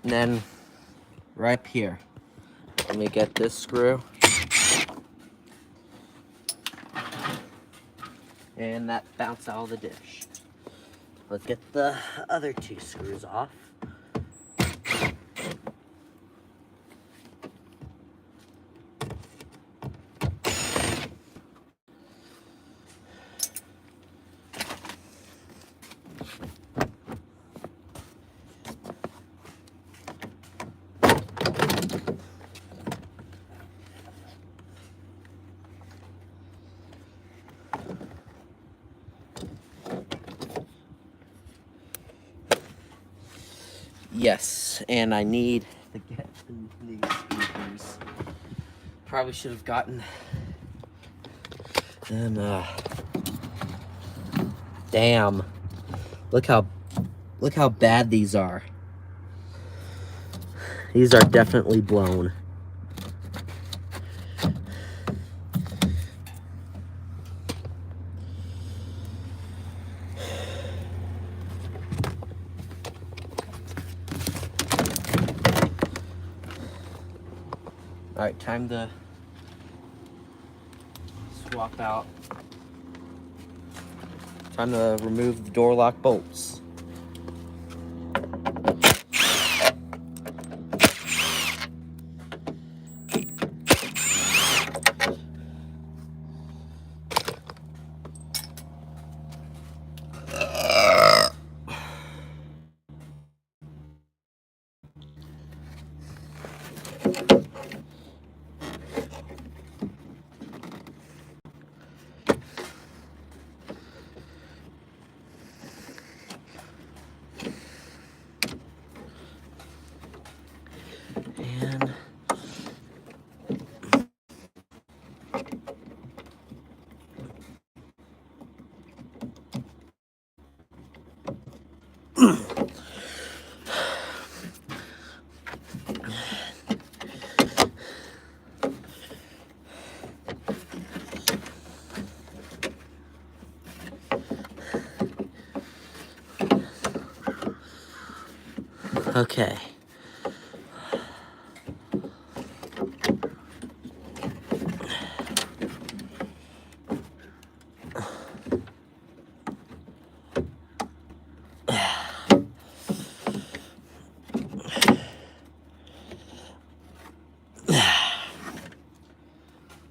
Then right up here, let me get this screw. And that bounced out of the dish. Let's get the other two screws off. Yes, and I need to get the new speakers. Probably should have gotten them. Damn. Look how bad these are. These are definitely blown. All right, time to swap out. Time to remove the door lock bolts. And okay.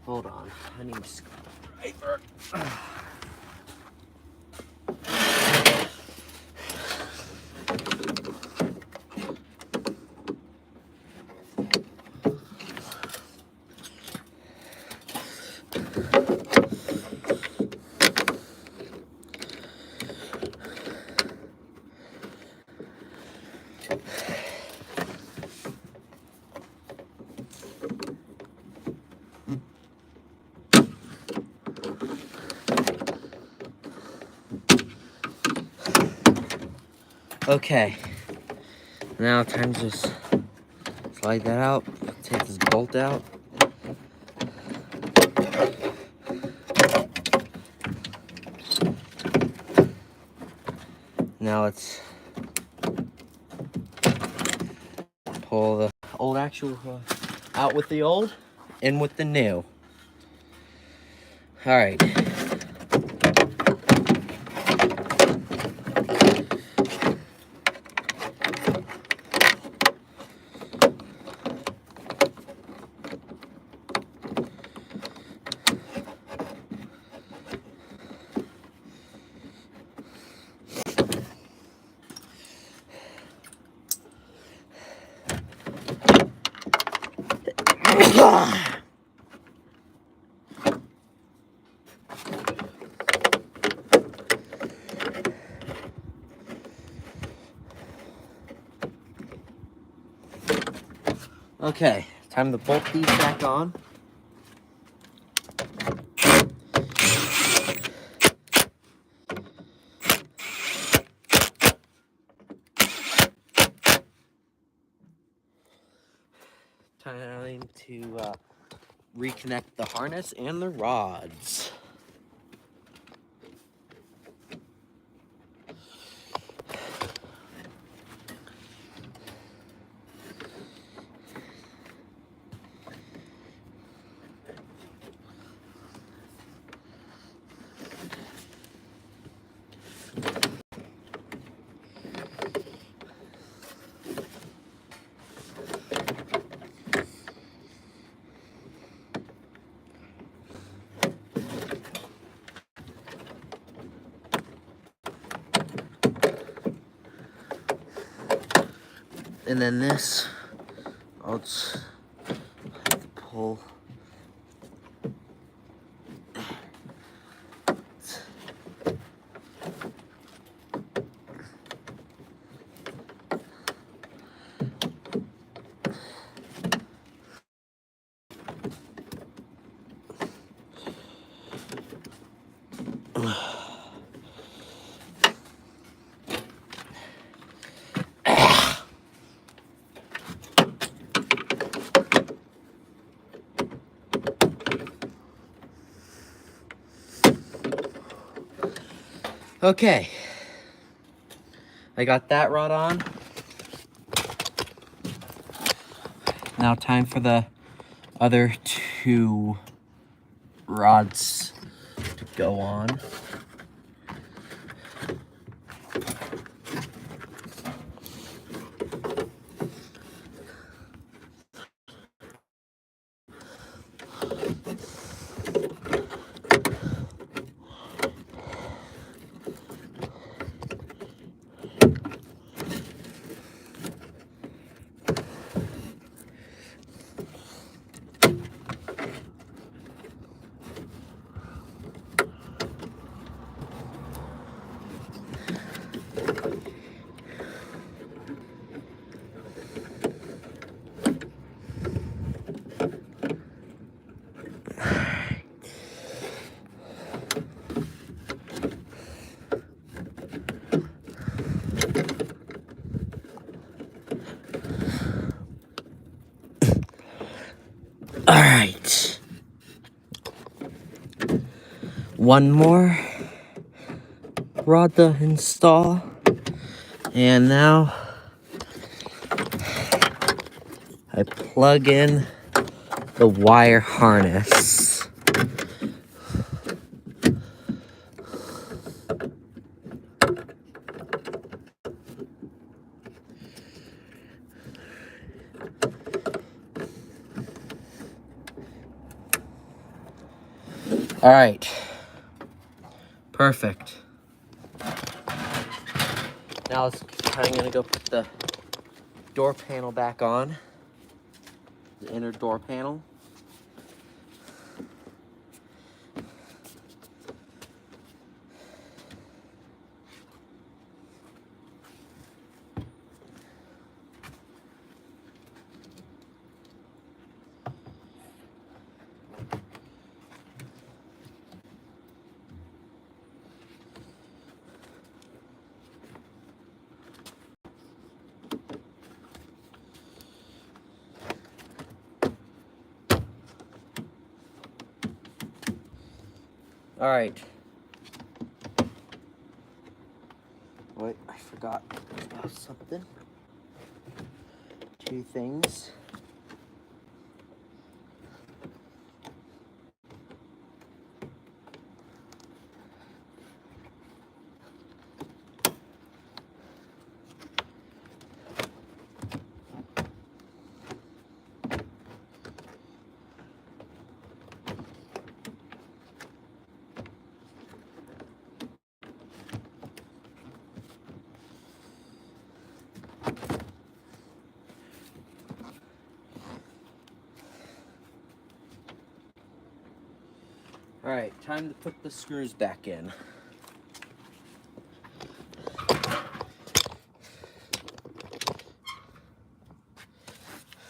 Hold on, I need a screwdriver. Okay, now time to just slide that out, take this bolt out. Now let's pull the old actual out with the old, in with the new. All right. Okay, time to bolt these back on. Time to reconnect the harness and the rods. And then this, I'll just have to pull. Okay, I got that rod on. Now time for the other two rods to go on. All right. One more rod to install. And now I plug in the wire harness. All right. Perfect. Now I'm gonna go put the door panel back on. The inner door panel. All right. Wait, I forgot about something. Two things. All right, time to put the screws back in.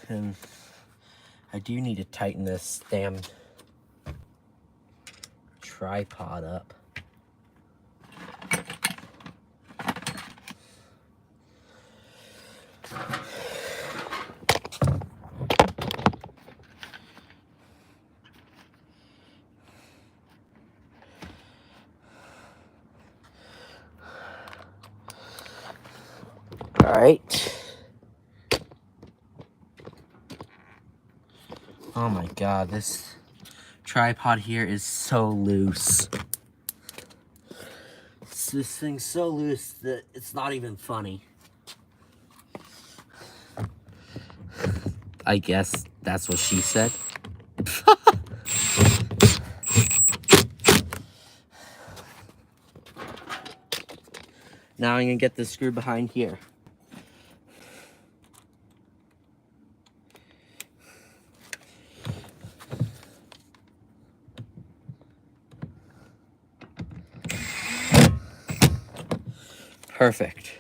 And I do need to tighten this damn tripod up. All right. Oh my God, this tripod here is so loose. This thing's so loose that it's not even funny. I guess that's what she said. Now I'm gonna get the screw behind here. Perfect.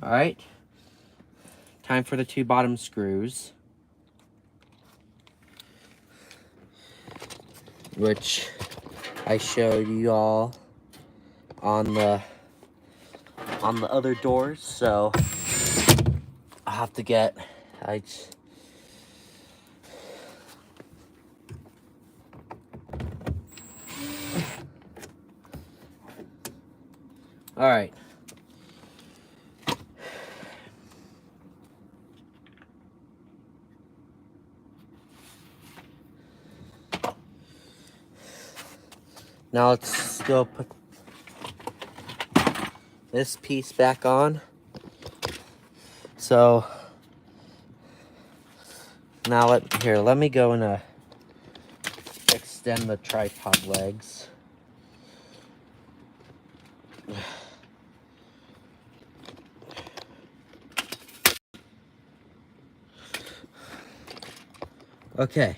All right. Time for the 2 bottom screws, which I showed you all on the other doors, so I'll have to get all right. Now let's still put this piece back on. So now let me go and extend the tripod legs. Okay.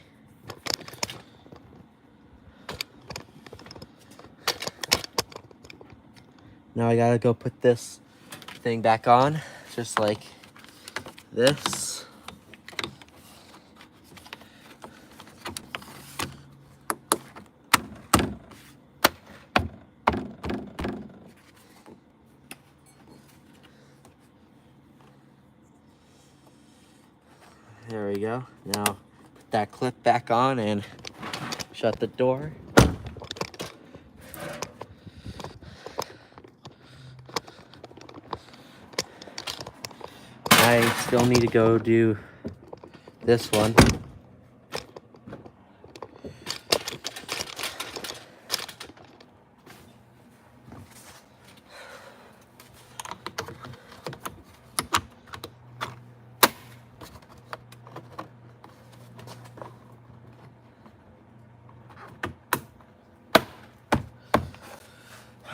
Now I gotta go put this thing back on, just like this. There we go. Now put that clip back on and shut the door. I still need to go do this one.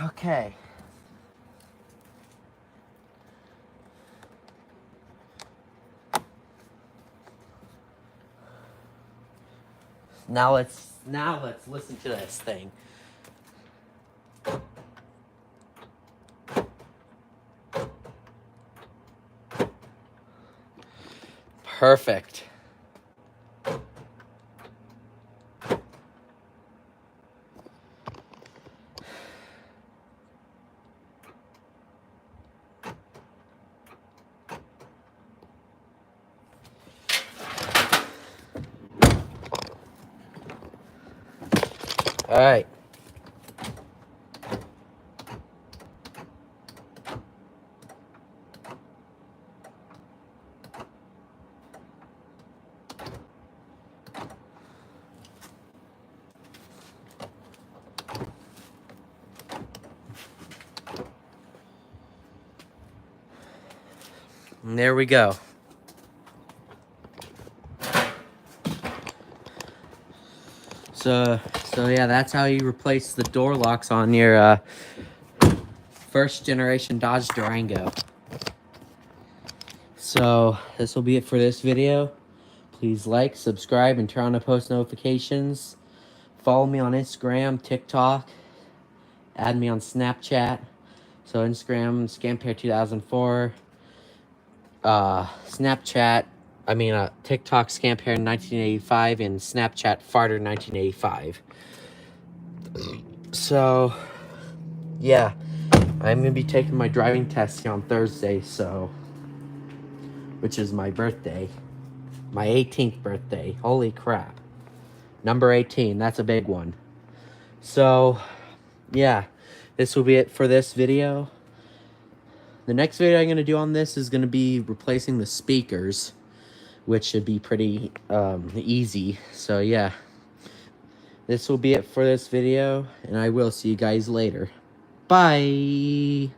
Okay. Now let's listen to this thing. Perfect. All right. And there we go. So yeah, that's how you replace the door locks on your first generation Dodge Durango. So this will be it for this video. Please like, subscribe, and turn on the post notifications. Follow me on Instagram, TikTok. Add me on Snapchat. So Instagram, Scampair2004. TikTok Scampair1985 and Snapchat Farter1985. So, yeah, I'm gonna be taking my driving test here on Thursday, which is my birthday, my 18th birthday. Holy crap, number 18. That's a big one. So, yeah, this will be it for this video. The next video I'm going to do on this is going to be replacing the speakers, which should be pretty easy. So yeah, this will be it for this video, and I will see you guys later. Bye!